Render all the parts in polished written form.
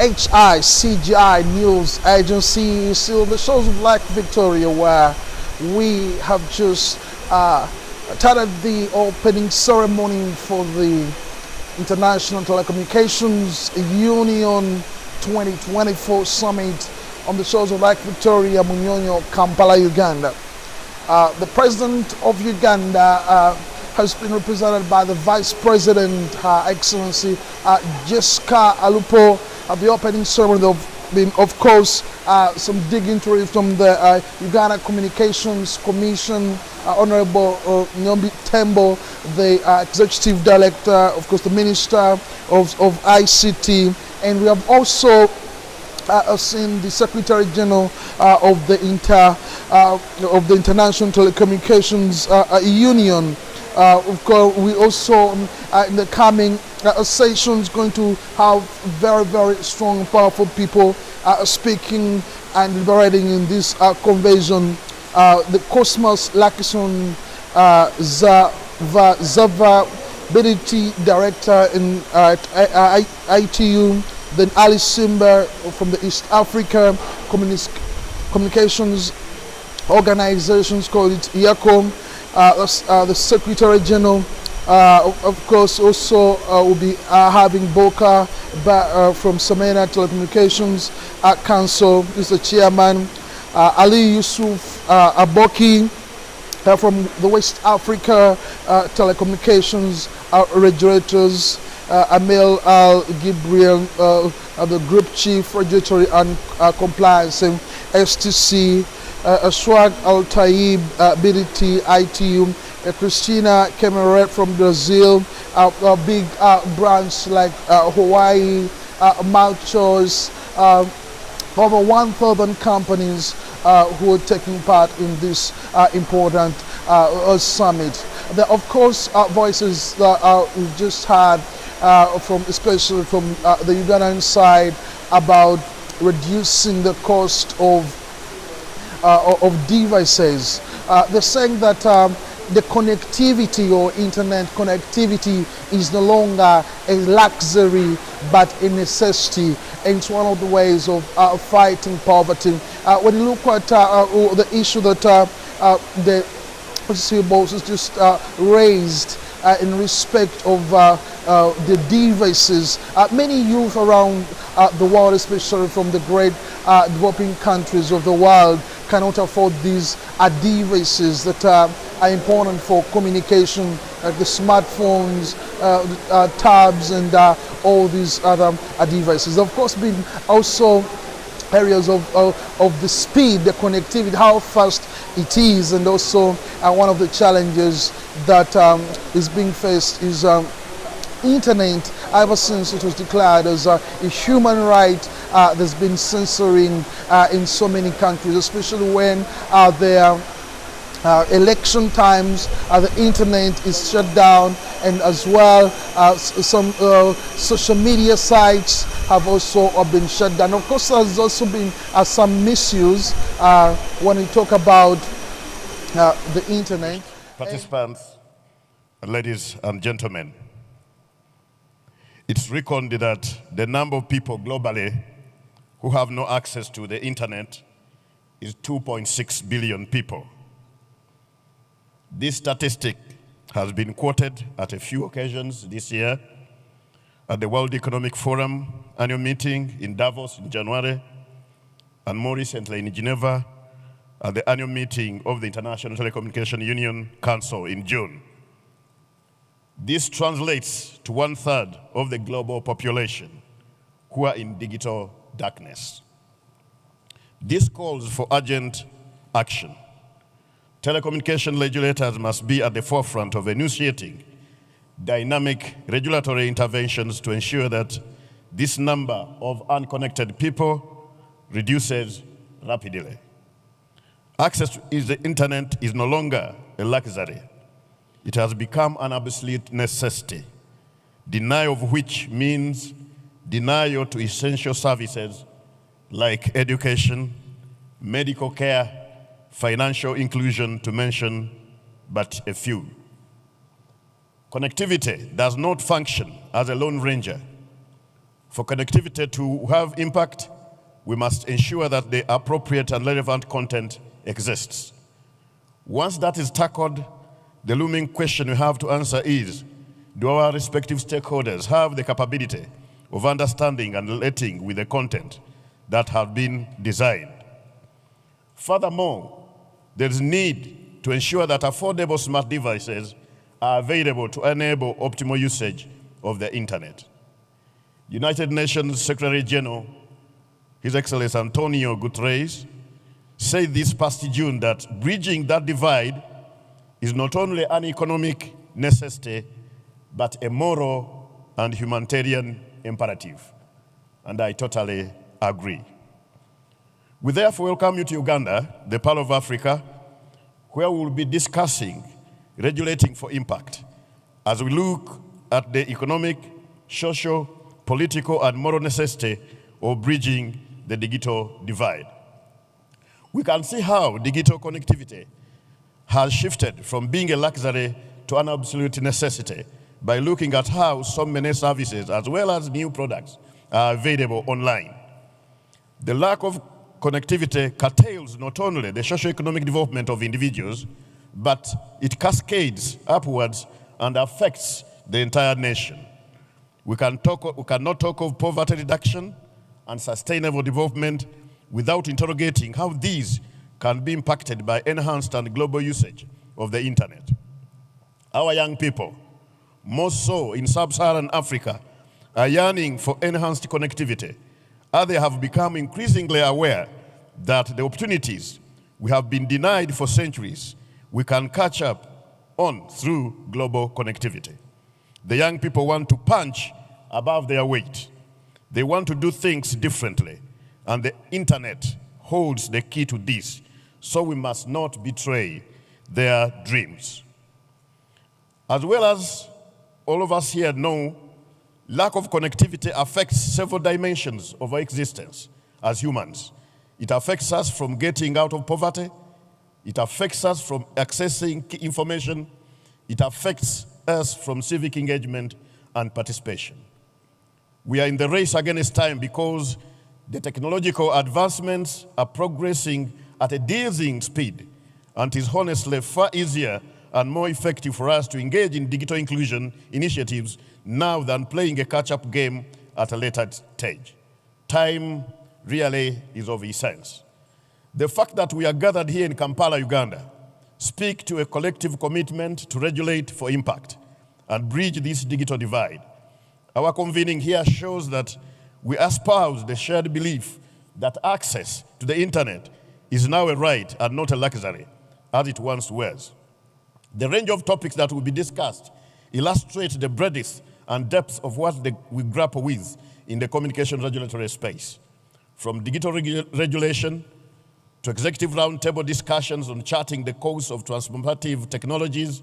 HICGI News Agency, still the shores of Lake Victoria, where we have just started the opening ceremony for the International Telecommunications Union 2024 Summit on the shores of Lake Victoria, Munyonyo, Kampala, Uganda. The President of Uganda has been represented by the Vice President, Her Excellency Jessica Alupo, at the opening ceremony. There have been, of course, some dignitaries from the Uganda Communications Commission, Honorable Nyombi Tembo, the Executive Director, of course, the Minister of ICT, and we have also seen the Secretary General of the International Telecommunications Union. Of course, we also in the coming sessions going to have very, very strong and powerful people speaking and deliberating in this convention. The Cosmos Lakison Zava BDT Director in ITU, then Ali Simba from the East Africa Communications Organizations, called it IACOM. The Secretary General, of course, also will be having Boka from Samena Telecommunications Council, is the Chairman. Ali Yusuf Aboki from the West Africa Telecommunications Regulators. Amel Al-Gibriel, the Group Chief Regulatory and Compliance, STC. Swag Al-Taib, BDT, ITU, Christina Kemeret from Brazil, big brands like Hawaii, Malchos, over 1,000 companies who are taking part in this important summit. There are, of course, voices that we just heard especially from the Ugandan side, about reducing the cost of devices. They're saying that the connectivity or internet connectivity is no longer a luxury but a necessity, and it's one of the ways of fighting poverty. When you look at the issue that the boss has just raised in respect of the devices, many youth around the world, especially from the great developing countries of the world, cannot afford these devices that are important for communication, like the smartphones, tabs, and all these other devices. Of course, been also areas of the speed, the connectivity, how fast it is, and also one of the challenges that is being faced is internet. Ever since it was declared as a human right, there's been censoring in so many countries, especially when there are election times, the internet is shut down, and as well some social media sites have also been shut down. Of course, there's also been some misuse when we talk about the internet. Participants, ladies and gentlemen, it's reckoned that the number of people globally who have no access to the internet is 2.6 billion people. This statistic has been quoted at a few occasions this year at the World Economic Forum annual meeting in Davos in January, and more recently in Geneva at the annual meeting of the International Telecommunications Union Council in June. This translates to 1/3 of the global population who are in digital darkness. This calls for urgent action. Telecommunication regulators must be at the forefront of initiating dynamic regulatory interventions to ensure that this number of unconnected people reduces rapidly. Access to the internet is no longer a luxury. It has become an absolute necessity, denial of which means denial to essential services like education, medical care, financial inclusion, to mention but a few. Connectivity does not function as a lone ranger. For connectivity to have impact, we must ensure that the appropriate and relevant content exists. Once that is tackled, the looming question we have to answer is, do our respective stakeholders have the capability of understanding and relating with the content that have been designed? Furthermore, there is need to ensure that affordable smart devices are available to enable optimal usage of the internet. United Nations Secretary General, His Excellency Antonio Guterres, said this past June that bridging that divide is not only an economic necessity, but a moral and humanitarian imperative. And I totally agree. We therefore welcome you to Uganda, the Pearl of Africa, where we will be discussing regulating for impact as we look at the economic, social, political, and moral necessity of bridging the digital divide. We can see how digital connectivity has shifted from being a luxury to an absolute necessity by looking at how so many services as well as new products are available online. The lack of connectivity curtails not only the socio-economic development of individuals, but it cascades upwards and affects the entire nation. We cannot talk of poverty reduction and sustainable development without interrogating how these can be impacted by enhanced and global usage of the internet. Our young people, more so in sub-Saharan Africa, are yearning for enhanced connectivity, as they have become increasingly aware that the opportunities we have been denied for centuries, we can catch up on through global connectivity. The young people want to punch above their weight. They want to do things differently, and the internet holds the key to this, so we must not betray their dreams. As well as all of us here know, lack of connectivity affects several dimensions of our existence as humans. It affects us from getting out of poverty. It affects us from accessing information. It affects us from civic engagement and participation. We are in the race against time because the technological advancements are progressing at a dizzying speed, and it is honestly far easier and more effective for us to engage in digital inclusion initiatives now than playing a catch-up game at a later stage. Time really is of essence. The fact that we are gathered here in Kampala, Uganda, speaks to a collective commitment to regulate for impact and bridge this digital divide. Our convening here shows that we espouse the shared belief that access to the internet is now a right and not a luxury, as it once was. The range of topics that will be discussed illustrate the breadth and depth of what we grapple with in the communication regulatory space. From digital regulation to executive roundtable discussions on charting the course of transformative technologies,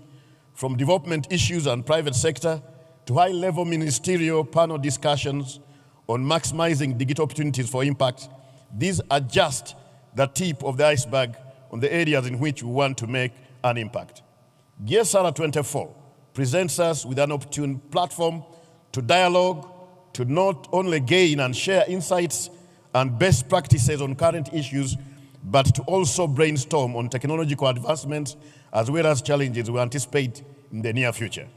from development issues and private sector to high-level ministerial panel discussions on maximizing digital opportunities for impact, these are just the tip of the iceberg on the areas in which we want to make an impact. GSR 24 presents us with an opportune platform to dialogue, to not only gain and share insights and best practices on current issues, but to also brainstorm on technological advancements as well as challenges we anticipate in the near future.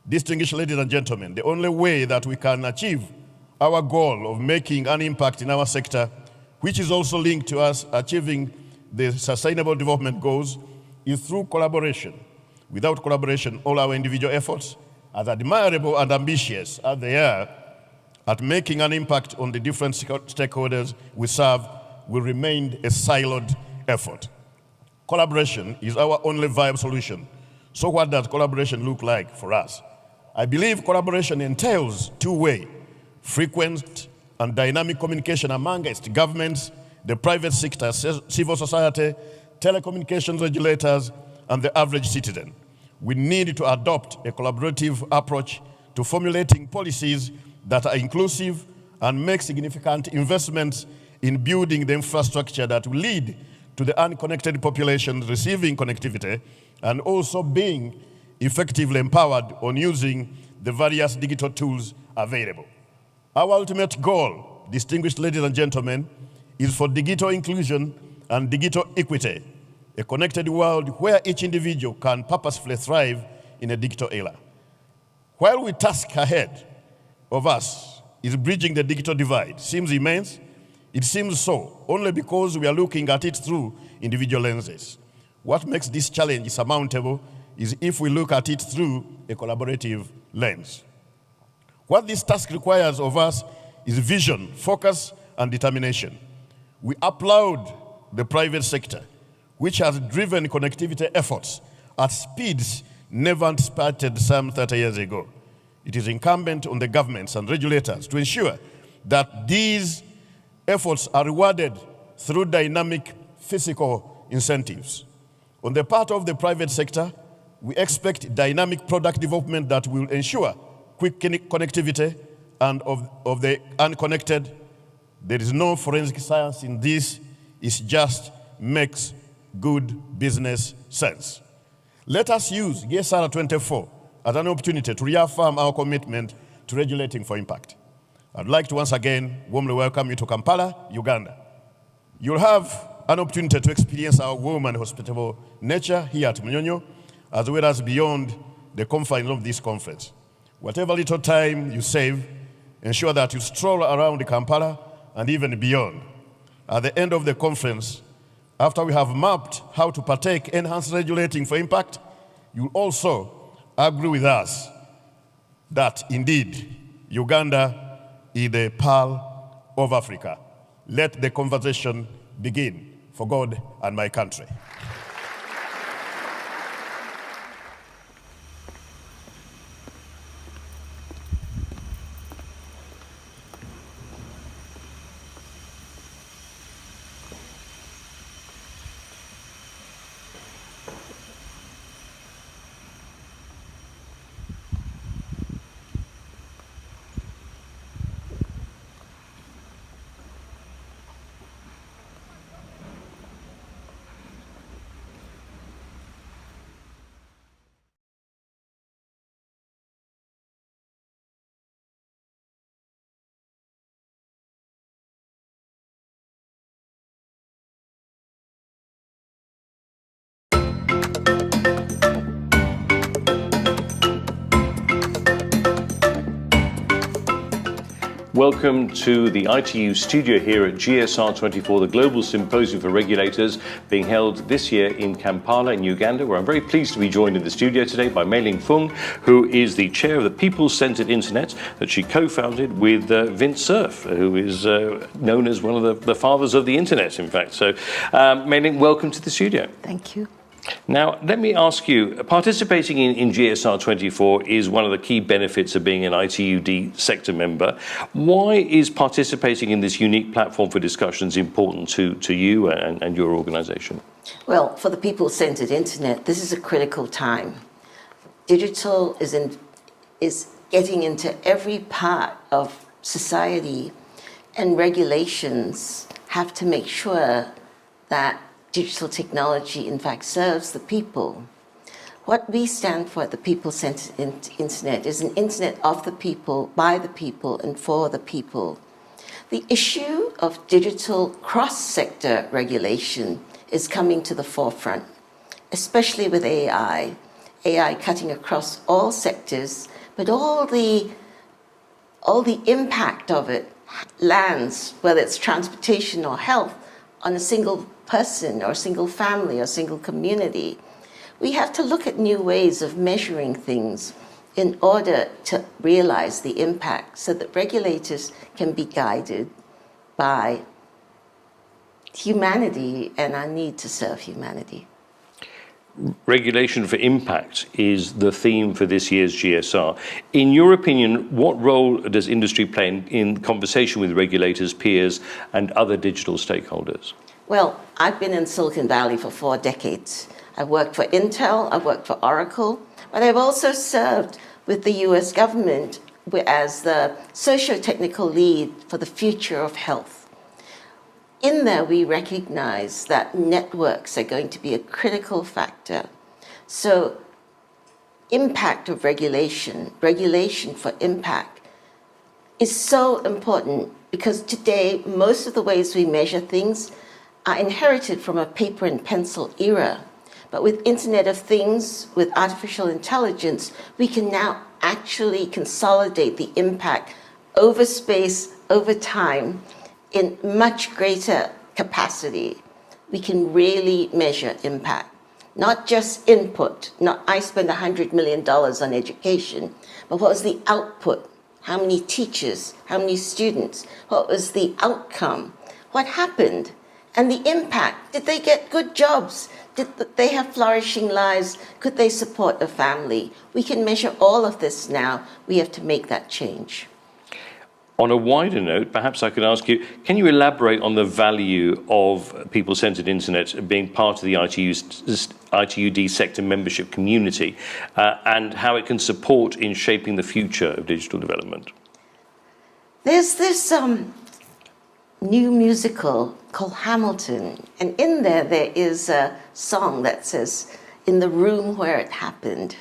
Distinguished ladies and gentlemen, the only way that we can achieve our goal of making an impact in our sector, which is also linked to us achieving the sustainable development goals, is through collaboration. Without collaboration, all our individual efforts, as admirable and ambitious as they are at making an impact on the different stakeholders we serve, will remain a siloed effort. Collaboration is our only viable solution. So what does collaboration look like for us? I believe collaboration entails two-way, frequent and dynamic communication amongst governments, the private sector, civil society, telecommunications regulators, and the average citizen. We need to adopt a collaborative approach to formulating policies that are inclusive and make significant investments in building the infrastructure that will lead to the unconnected populations receiving connectivity and also being effectively empowered on using the various digital tools available. Our ultimate goal, distinguished ladies and gentlemen, is for digital inclusion and digital equity, a connected world where each individual can purposefully thrive in a digital era. While the task ahead of us is bridging the digital divide, seems immense. It seems so only because we are looking at it through individual lenses. What makes this challenge surmountable is if we look at it through a collaborative lens. What this task requires of us is vision, focus, and determination. We applaud the private sector, which has driven connectivity efforts at speeds never anticipated some 30 years ago. It is incumbent on the governments and regulators to ensure that these efforts are rewarded through dynamic fiscal incentives. On the part of the private sector, we expect dynamic product development that will ensure quick connectivity, and of the unconnected, there is no forensic science in this. It just makes good business sense. Let us use GSR 24 as an opportunity to reaffirm our commitment to regulating for impact. I'd like to once again warmly welcome you to Kampala, Uganda. You'll have an opportunity to experience our warm and hospitable nature here at Munyonyo, as well as beyond the confines of this conference. Whatever little time you save, ensure that you stroll around Kampala and even beyond. At the end of the conference, after we have mapped how to partake enhanced regulating for impact, you'll also agree with us that indeed Uganda is the pearl of Africa. Let the conversation begin for God and my country. Welcome to the ITU studio here at GSR 24, the Global Symposium for Regulators, being held this year in Kampala in Uganda, where I'm very pleased to be joined in the studio today by Mei-Ling Fung, who is the chair of the People-Centered Internet that she co-founded with Vint Cerf, who is known as one of the fathers of the internet, in fact. So, Mei-Ling, welcome to the studio. Thank you. Now, let me ask you, participating in GSR 24 is one of the key benefits of being an ITUD sector member. Why is participating in this unique platform for discussions important to you and your organisation? Well, for the people-centred internet, this is a critical time. Digital is getting into every part of society, and regulations have to make sure that digital technology, in fact, serves the people. What we stand for at the People-Centered Internet is an internet of the people, by the people, and for the people. The issue of digital cross-sector regulation is coming to the forefront, especially with AI cutting across all sectors, but all the impact of it lands, whether it's transportation or health, on a single person or a single family or single community. We have to look at new ways of measuring things in order to realize the impact so that regulators can be guided by humanity and our need to serve humanity. Regulation for impact is the theme for this year's GSR. In your opinion, what role does industry play in conversation with regulators, peers, and other digital stakeholders? Well, I've been in Silicon Valley for 4 decades. I've worked for Intel, I've worked for Oracle, but I've also served with the US government as the socio-technical lead for the future of health. In there, we recognize that networks are going to be a critical factor. So impact of regulation for impact is so important because today most of the ways we measure things are inherited from a paper and pencil era. But with Internet of Things, with artificial intelligence, we can now actually consolidate the impact over space, over time, in much greater capacity. We can really measure impact. Not just input, not I spend $100 million on education, but what was the output? How many teachers? How many students? What was the outcome? What happened? And the impact. Did they get good jobs? Did they have flourishing lives? Could they support a family? We can measure all of this now. We have to make that change. On a wider note, perhaps I could ask you, can you elaborate on the value of people-centered internet being part of the ITUD sector membership community and how it can support in shaping the future of digital development? There's this new musical called Hamilton, and in there is a song that says, "In the room where it happened."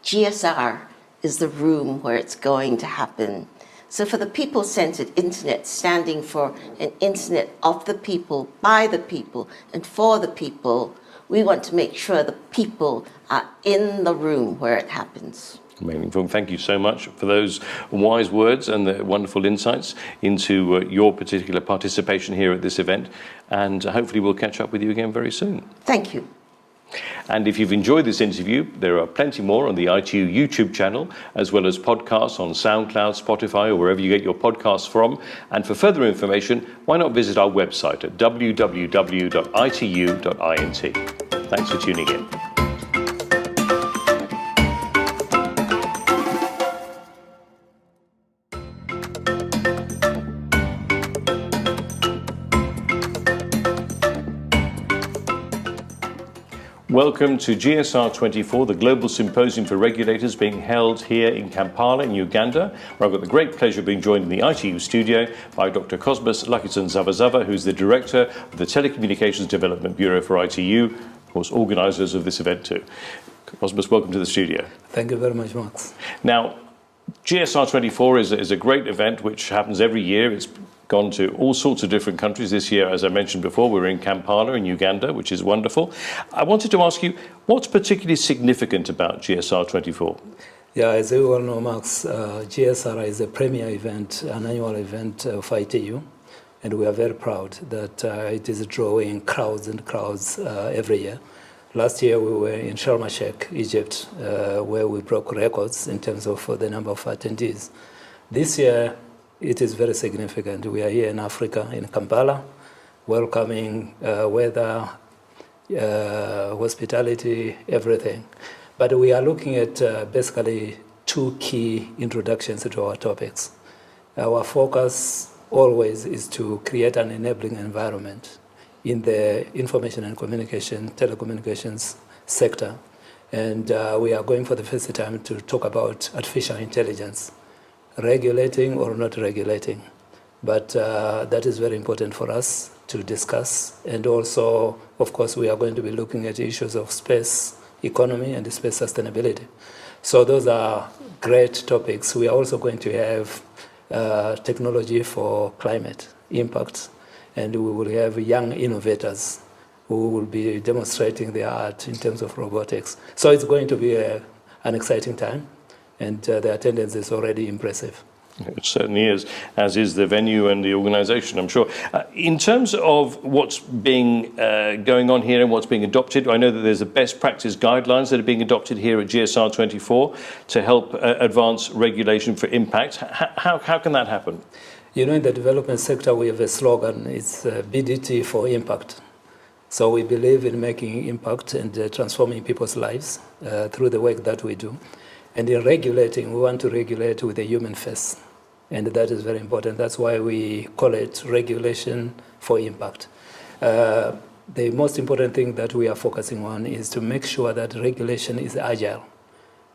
GSR is the room where it's going to happen. So for the people-centered internet, standing for an internet of the people, by the people, and for the people, we want to make sure the people are in the room where it happens. Amazing. Thank you so much for those wise words and the wonderful insights into your particular participation here at this event. And hopefully we'll catch up with you again very soon. Thank you. And if you've enjoyed this interview, there are plenty more on the ITU YouTube channel, as well as podcasts on SoundCloud, Spotify, or wherever you get your podcasts from. And for further information, why not visit our website at www.itu.int. Thanks for tuning in. Welcome to GSR 24, the Global Symposium for Regulators, being held here in Kampala in Uganda, where I've got the great pleasure of being joined in the ITU studio by Dr. Cosmas Lakitson-Zavazava, who's the Director of the Telecommunications Development Bureau for ITU, of course, organisers of this event too. Cosmas, welcome to the studio. Thank you very much, Max. Now, GSR 24 is a great event which happens every year. It's gone to all sorts of different countries. This year, as I mentioned before, we're in Kampala in Uganda, which is wonderful. I wanted to ask you, what's particularly significant about GSR 24? Yeah, as you all know, Max, GSR is a premier event, an annual event of ITU, and we are very proud that it is drawing crowds and crowds every year. Last year, we were in Sharm el-Sheikh, Egypt, where we broke records in terms of the number of attendees. This year, it is very significant. We are here in Africa, in Kampala, welcoming weather, hospitality, everything. But we are looking at basically two key introductions to our topics. Our focus always is to create an enabling environment in the information and communication, telecommunications sector. And we are going for the first time to talk about artificial intelligence. Regulating or not regulating. But that is very important for us to discuss. And also, of course, we are going to be looking at issues of space economy and space sustainability. So those are great topics. We are also going to have technology for climate impact. And we will have young innovators who will be demonstrating their art in terms of robotics. So it's going to be an exciting time. And the attendance is already impressive. It certainly is, as is the venue and the organisation, I'm sure. In terms of what's being going on here and what's being adopted, I know that there's the best practice guidelines that are being adopted here at GSR 24 to help advance regulation for impact. How can that happen? You know, in the development sector, we have a slogan, it's BDT for impact. So we believe in making impact and transforming people's lives through the work that we do. And in regulating, we want to regulate with a human face. And that is very important. That's why we call it regulation for impact. The most important thing that we are focusing on is to make sure that regulation is agile,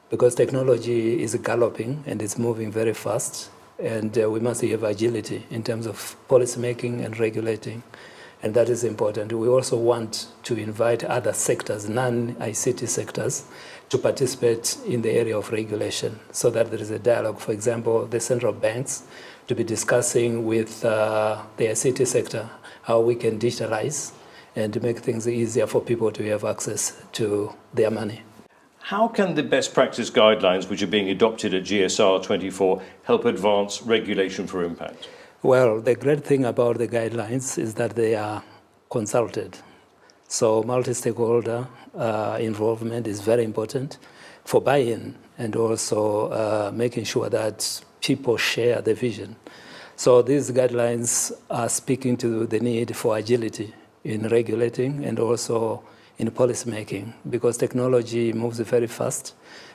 because technology is galloping and it's moving very fast. And we must have agility in terms of policy making and regulating. and that is important. We also want to invite other sectors, non-ICT sectors, to participate in the area of regulation so that there is a dialogue. For example, the central banks to be discussing with the ICT sector how we can digitalize and to make things easier for people to have access to their money. How can the best practice guidelines which are being adopted at GSR 24 help advance regulation for impact? Well, the great thing about the guidelines is that they are consulted. So multi-stakeholder involvement is very important for buy-in and also making sure that people share the vision. So these guidelines are speaking to the need for agility in regulating and also in policy making, because technology moves very fast,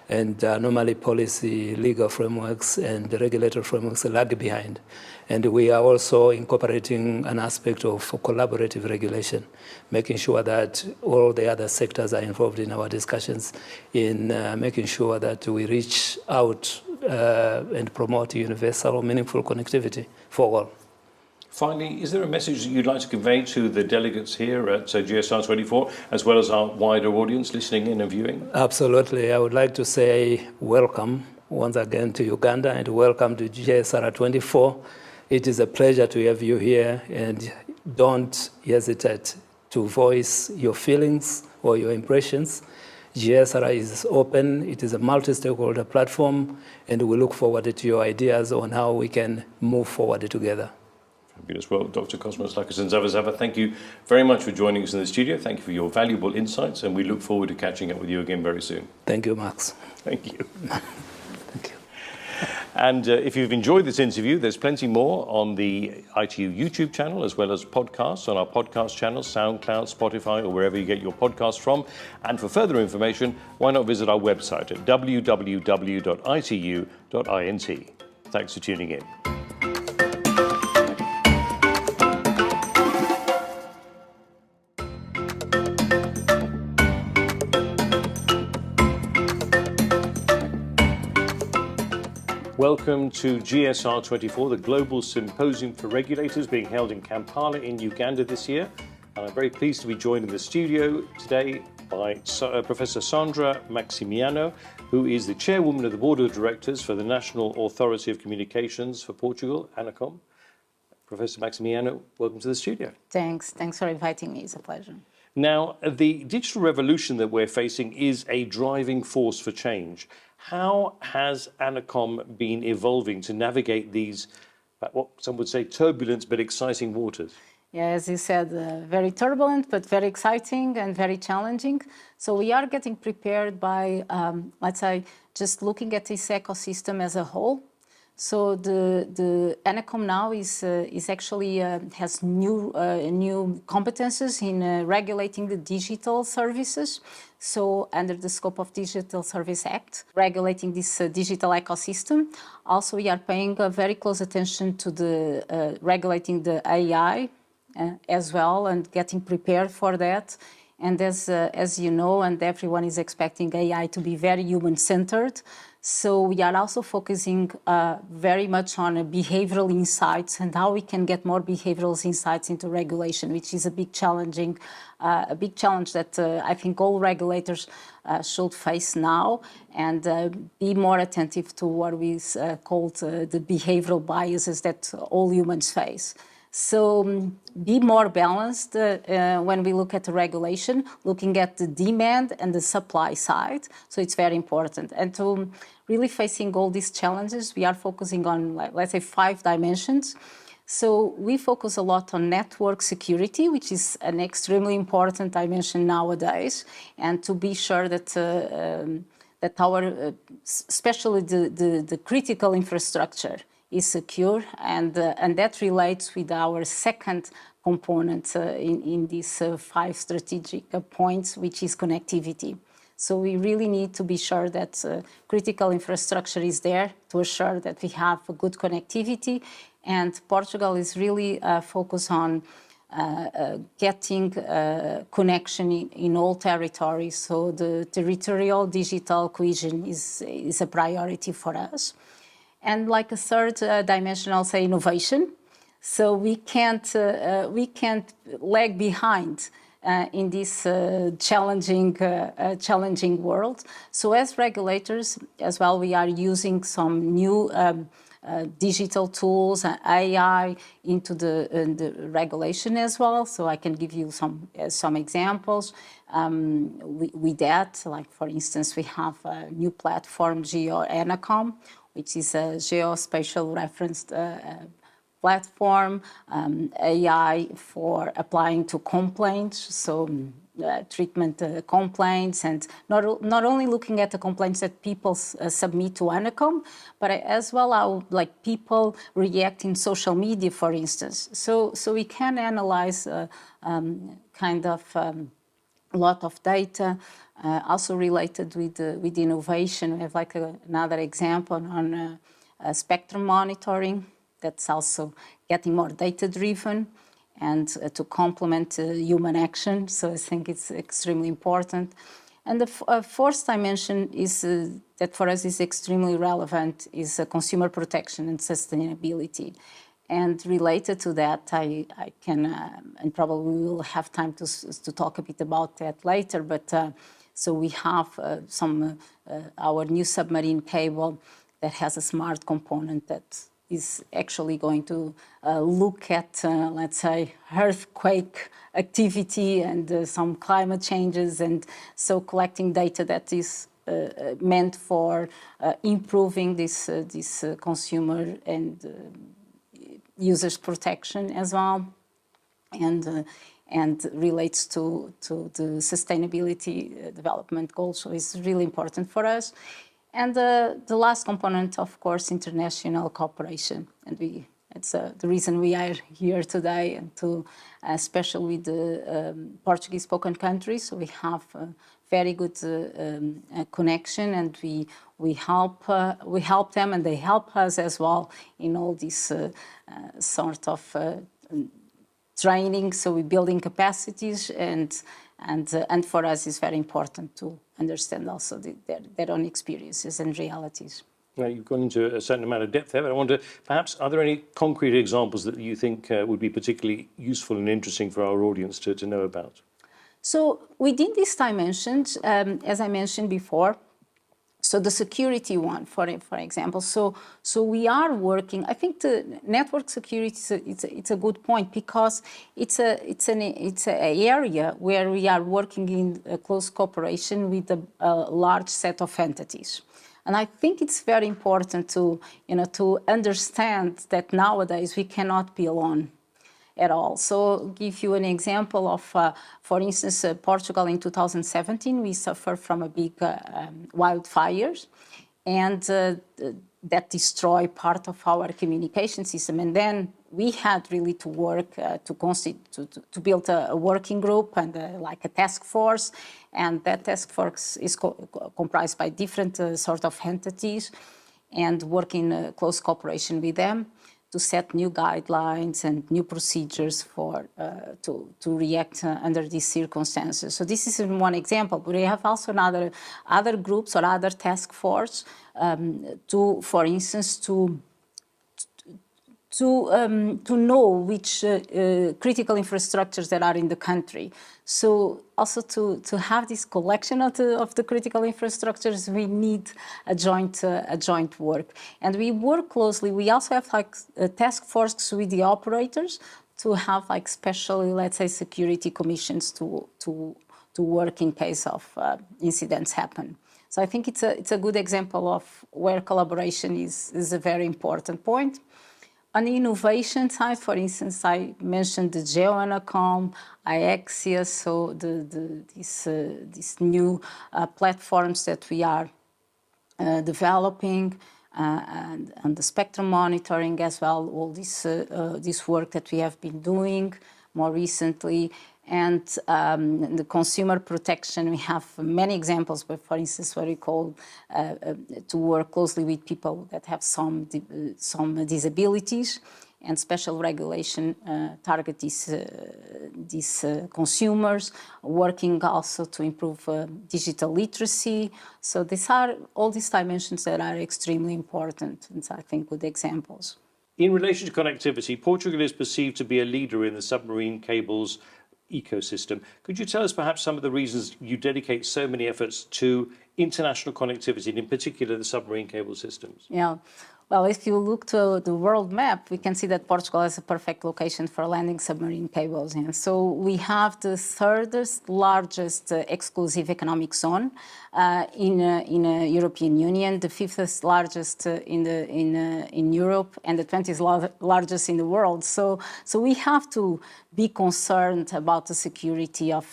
and normally policy, legal frameworks, and the regulatory frameworks lag behind. And we are also incorporating an aspect of collaborative regulation, making sure that all the other sectors are involved in our discussions in making sure that we reach out and promote universal or meaningful connectivity for all. Finally, is there a message that you'd like to convey to the delegates here at GSR 24, as well as our wider audience listening in and viewing? Absolutely. I would like to say welcome once again to Uganda and welcome to GSR 24. It is a pleasure to have you here, and don't hesitate to voice your feelings or your impressions. GSR is open, it is a multi-stakeholder platform, and we look forward to your ideas on how we can move forward together. Fabulous. Well, Dr. Cosmos Lakazanzava, thank you very much for joining us in the studio. Thank you for your valuable insights, and we look forward to catching up with you again very soon. Thank you, Max. Thank you. Thank you. And if you've enjoyed this interview, there's plenty more on the ITU YouTube channel, as well as podcasts on our podcast channels, SoundCloud, Spotify, or wherever you get your podcasts from. And for further information, why not visit our website at www.itu.int. Thanks for tuning in. Welcome to GSR 24, the Global Symposium for Regulators, being held in Kampala in Uganda this year. And I'm very pleased to be joined in the studio today by Professor Sandra Maximiano, who is the chairwoman of the Board of Directors for the National Authority of Communications for Portugal, ANACOM. Professor Maximiano, welcome to the studio. Thanks for inviting me. It's a pleasure. Now, the digital revolution that we're facing is a driving force for change. How has ANACOM been evolving to navigate these, what some would say, turbulent but exciting waters? Yeah, as you said, very turbulent, but very exciting and very challenging. So we are getting prepared by, let's say, just looking at this ecosystem as a whole. So the ANACOM now is actually has new competences in regulating the digital services. So under the scope of Digital Service Act, regulating this digital ecosystem. Also, we are paying very close attention to the regulating the AI as well, and getting prepared for that. And as you know, and everyone is expecting AI to be very human-centered. So we are also focusing very much on behavioral insights and how we can get more behavioral insights into regulation, which is a big challenge that I think all regulators should face now, and be more attentive to what is called the behavioral biases that all humans face. So be more balanced when we look at the regulation, looking at the demand and the supply side. So it's very important. And to really facing all these challenges, we are focusing on, let's say, 5 dimensions. So we focus a lot on network security, which is an extremely important dimension nowadays, and to be sure that that our, especially the critical infrastructure, is secure, and that relates with our second component in these 5 strategic points, which is connectivity. So we really need to be sure that critical infrastructure is there to assure that we have a good connectivity, and Portugal is really focused on getting connection in all territories. So the territorial digital cohesion is a priority for us. And like a third dimension, I'll say innovation. So we can't lag behind in this challenging world. So as regulators as well, we are using some new digital tools and AI into the regulation as well. So I can give you some examples with that. Like for instance, we have a new platform, GeoEnacom, which is a geospatial referenced platform, AI for applying to complaints, so treatment complaints, and not only looking at the complaints that people submit to ANACOM, but as well how like people react in social media, for instance. So we can analyze kind of a lot of data, also related with innovation. We have like another example on spectrum monitoring. That's also getting more data-driven and to complement human action. So I think it's extremely important. And the fourth dimension is that for us is extremely relevant is consumer protection and sustainability. And related to that, I can, and probably we will have time to talk a bit about that later, but so we have our new submarine cable that has a smart component that is actually going to look at, let's say, earthquake activity and some climate changes, and so collecting data that is meant for improving this consumer and users' protection as well, and relates to the sustainability development goals. So it's really important for us. And the last component, of course, international cooperation. And it's the reason we are here today, and to, especially with the Portuguese-spoken countries. So we have a very good connection, and we help them, and they help us as well in all this sort of training. So we're building capacities, and for us it's very important to understand also their own experiences and realities. Now, you've gone into a certain amount of depth there, but I wonder, perhaps, are there any concrete examples that you think would be particularly useful and interesting for our audience to know about? So within these dimensions, as I mentioned before, so the security one, for example, so we are working. I think the network security it's a good point, because it's an area where we are working in close cooperation with a large set of entities. And I think it's very important to understand that nowadays we cannot be alone at all. So give you an example of, for instance, Portugal in 2017, we suffered from a big wildfires, and that destroyed part of our communication system. And then we had really to work to build a working group and like a task force. And that task force is comprised by different sort of entities, and work in close cooperation with them to set new guidelines and new procedures for to react under these circumstances. So this is one example, but we have also other groups or other task force for instance, to know which critical infrastructures that are in the country. So also to have this collection of the critical infrastructures, we need a joint work. And we work closely. We also have like a task force with the operators to have like specially, let's say, security commissions to work in case of incidents happen. So I think it's a good example of where collaboration is a very important point. On the innovation side, for instance, I mentioned the GeoEnacom, IAXIA, so these new platforms that we are developing, and the spectrum monitoring as well, all this work that we have been doing more recently. And the consumer protection, we have many examples, but for instance, what we call to work closely with people that have some disabilities, and special regulation target these consumers, working also to improve digital literacy. So these are all these dimensions that are extremely important, and so I think good examples. In relation to connectivity, Portugal is perceived to be a leader in the submarine cables ecosystem. Could you tell us perhaps some of the reasons you dedicate so many efforts to international connectivity, and in particular the submarine cable systems? Yeah. Well, if you look to the world map, we can see that Portugal is a perfect location for landing submarine cables. And so we have the third largest exclusive economic zone in European Union, the fifth largest in Europe, and the 20th largest in the world. So we have to be concerned about the security of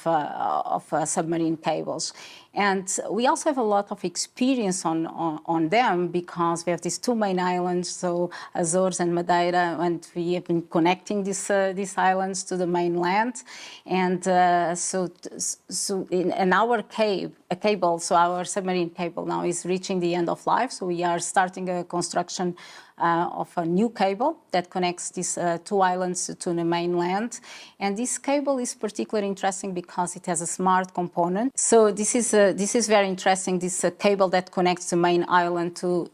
submarine cables. And we also have a lot of experience on them because we have these two main islands, so Azores and Madeira, and we have been connecting these islands to the mainland. And in our cable, so our submarine cable now is reaching the end of life. So we are starting a construction of a new cable that connects these two islands to the mainland. And this cable is particularly interesting because it has a smart component. So this is very interesting, this cable that connects the main island to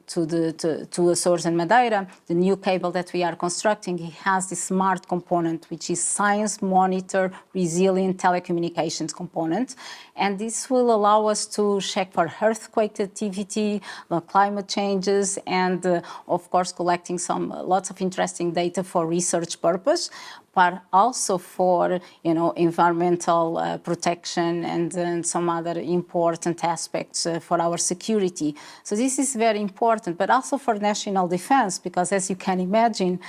Azores and Madeira. The new cable that we are constructing, it has this smart component, which is science monitor resilient telecommunications component. And this will allow us to check for earthquake activity, climate changes, and of course collecting lots of interesting data for research purpose, but also for environmental protection and some other important aspects for our security. So this is very important, but also for national defense, because as you can imagine,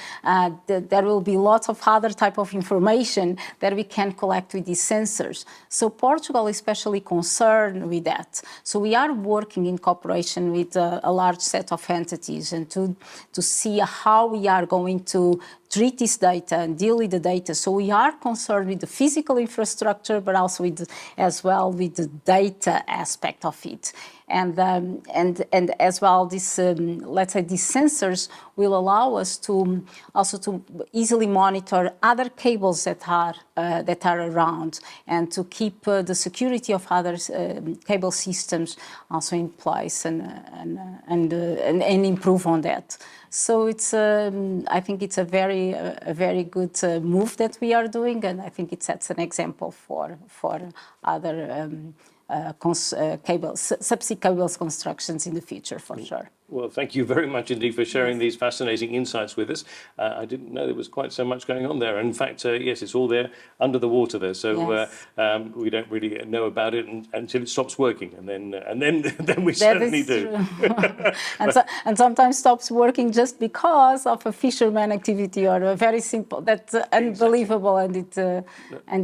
there will be lots of other type of information that we can collect with these sensors. So Portugal is especially concerned with that. So we are working in cooperation with a large set of entities and to see how we are going to treat this data and deal with the data. So we are concerned with the physical infrastructure, but also as well with the data aspect of it. And as well, this let's say these sensors will allow us to also to easily monitor other cables that are around and to keep the security of other cable systems also in place and improve on that. So it's I think it's a very good move that we are doing, and I think it sets an example for other subsea cables constructions in the future, for sure. Well, thank you very much indeed for sharing these fascinating insights with us. I didn't know there was quite so much going on there. In fact, yes, it's all there under the water there. So we don't really know about it until it stops working, and then we certainly do. and sometimes stops working just because of a fisherman activity or a very simple. That's unbelievable, and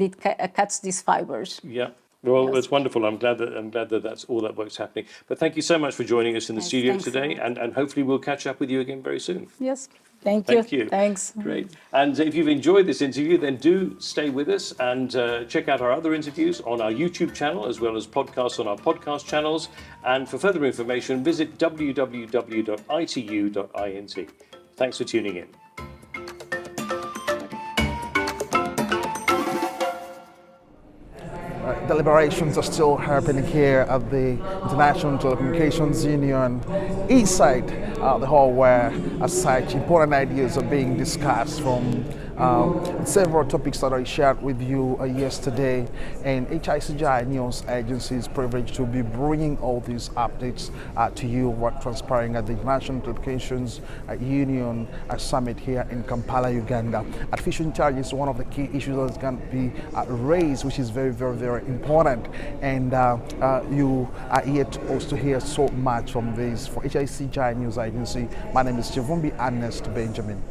it cuts these fibers. Yeah. Well, it's wonderful. I'm glad that that's all that work's happening. But thank you so much for joining us in the studio today, and hopefully we'll catch up with you again very soon. Yes. Thank you. Thanks. Great. And if you've enjoyed this interview, then do stay with us and check out our other interviews on our YouTube channel, as well as podcasts on our podcast channels. And for further information, visit www.itu.int. Thanks for tuning in. Deliberations are still happening here at the International Telecommunications Union inside the hall, where as such important ideas are being discussed from several topics that I shared with you yesterday. And HICGI News Agency is privileged to be bringing all these updates to you, what transpiring at the International Telecommunications Union Summit here in Kampala, Uganda. Artificial intelligence is one of the key issues that's going to be raised, which is very, very, very important. And you are yet to hear so much from this. For HICGI News Agency, my name is Chivumbi Ernest Benjamin.